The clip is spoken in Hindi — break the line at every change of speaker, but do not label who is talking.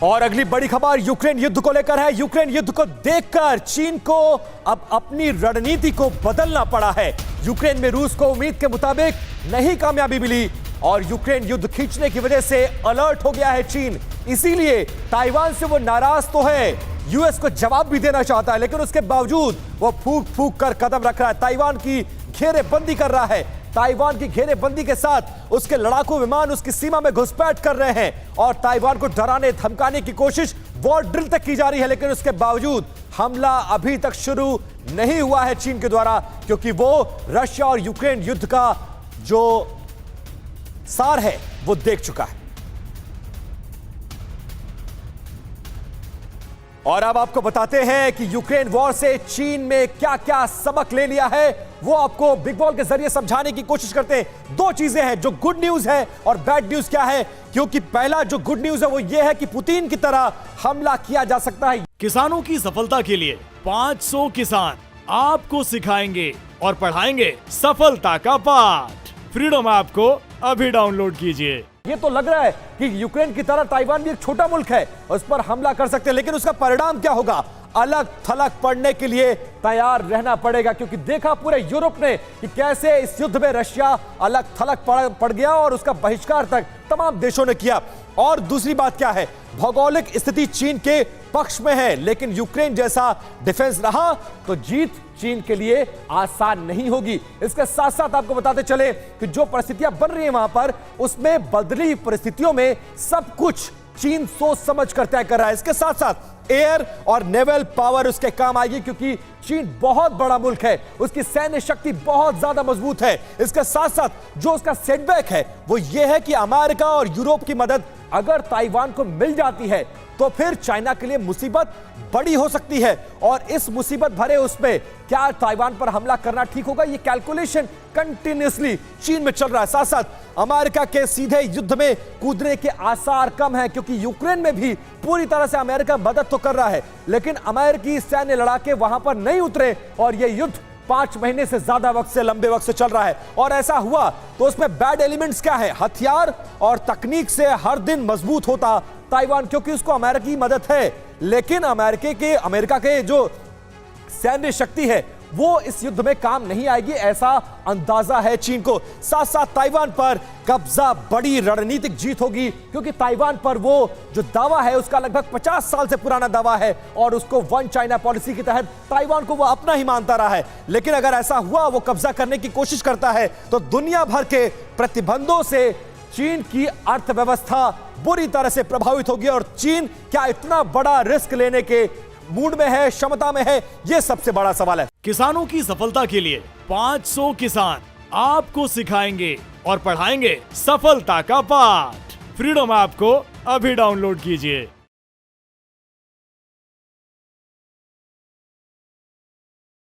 और अगली बड़ी खबर यूक्रेन युद्ध को लेकर है। यूक्रेन युद्ध को देखकर चीन को अब अपनी रणनीति को बदलना पड़ा है। यूक्रेन में रूस को उम्मीद के मुताबिक नहीं कामयाबी मिली और यूक्रेन युद्ध खींचने की वजह से अलर्ट हो गया है चीन। इसीलिए ताइवान से वो नाराज तो है, यूएस को जवाब भी देना चाहता है, लेकिन उसके बावजूद वो फूंक फूंक कर कदम रख रहा है, ताइवान की घेरेबंदी कर रहा है। ताइवान की घेरेबंदी के साथ उसके लड़ाकू विमान उसकी सीमा में घुसपैठ कर रहे हैं और ताइवान को डराने धमकाने की कोशिश वॉर ड्रिल तक की जा रही है, लेकिन उसके बावजूद हमला अभी तक शुरू नहीं हुआ है चीन के द्वारा, क्योंकि वो रशिया और यूक्रेन युद्ध का जो सार है वो देख चुका है। और अब आपको बताते हैं कि यूक्रेन वॉर से चीन में क्या क्या सबक ले लिया है, वो आपको बिग बॉल के जरिए समझाने की कोशिश करते हैं। दो चीजें हैं, जो गुड न्यूज है और बैड न्यूज क्या है, क्योंकि पहला जो गुड न्यूज है वो ये है कि पुतिन की तरह हमला किया जा सकता है।
किसानों की सफलता के लिए 500 किसान आपको सिखाएंगे और पढ़ाएंगे सफलता का पाठ। फ्रीडम ऐप को अभी डाउनलोड कीजिए।
ये तो लग रहा है कि यूक्रेन की तरह ताइवान भी एक छोटा मुल्क है, उस पर हमला कर सकते हैं, लेकिन उसका परिणाम क्या होगा, अलग थलग पड़ने के लिए तैयार रहना पड़ेगा, क्योंकि देखा पूरे यूरोप ने कि कैसे इस युद्ध में रशिया अलग थलग पड़ गया और उसका बहिष्कार तक तमाम देशों ने किया। और दूसरी बात क्या है, भौगोलिक स्थिति चीन के पक्ष में है, लेकिन यूक्रेन जैसा डिफेंस रहा तो जीत चीन के लिए आसान नहीं होगी। इसके साथ साथ आपको बताते चले कि जो परिस्थितियां बन रही हैं वहां पर, उसमें बदली परिस्थितियों में सब कुछ चीन सोच समझ कर तय कर रहा है। इसके साथ साथ एयर और नेवल पावर उसके काम आएगी, क्योंकि चीन बहुत बड़ा मुल्क है, उसकी सैन्य शक्ति बहुत ज्यादा मजबूत है। इसके साथ साथ जो उसका सेटबैक है वो ये है कि अमेरिका और यूरोप की मदद अगर ताइवान को मिल जाती है तो फिर चाइना के लिए मुसीबत बड़ी हो सकती है, और इस मुसीबत भरे उसमें क्या ताइवान पर हमला करना ठीक होगा, ये कैलकुलेशन कंटिन्यूअसली चीन में चल रहा है। साथ साथ अमेरिका के सीधे युद्ध में कूदने के आसार कम है, क्योंकि यूक्रेन में भी पूरी तरह से अमेरिका मदद तो कर रहा है, लेकिन अमेरिकी सैन्य लड़ाके वहां पर नहीं उतरे और यह युद्ध 5 महीने से ज्यादा वक्त से, लंबे वक्त से चल रहा है। और ऐसा हुआ तो उसमें बैड एलिमेंट्स क्या है, हथियार और तकनीक से हर दिन मजबूत होता ताइवान, क्योंकि उसको अमेरिकी मदद है, लेकिन अमेरिका के जो सैन्य शक्ति है वो इस युद्ध में काम नहीं आएगी, ऐसा अंदाजा है चीन को। साथ साथ ताइवान पर कब्जा बड़ी रणनीतिक जीत होगी, क्योंकि ताइवान पर वो जो दावा है उसका लगभग 50 साल से पुराना दावा है और उसको वन चाइना पॉलिसी के तहत ताइवान को वो अपना ही मानता रहा है। लेकिन अगर ऐसा हुआ, वो कब्जा करने की कोशिश करता है, तो दुनिया भर के प्रतिबंधों से चीन की अर्थव्यवस्था बुरी तरह से प्रभावित होगी। और चीन क्या इतना बड़ा रिस्क लेने के मूड में है, क्षमता में है, यह सबसे बड़ा सवाल है।
किसानों की सफलता के लिए 500 किसान आपको सिखाएंगे और पढ़ाएंगे सफलता का पाठ। फ्रीडम ऐप को अभी डाउनलोड कीजिए।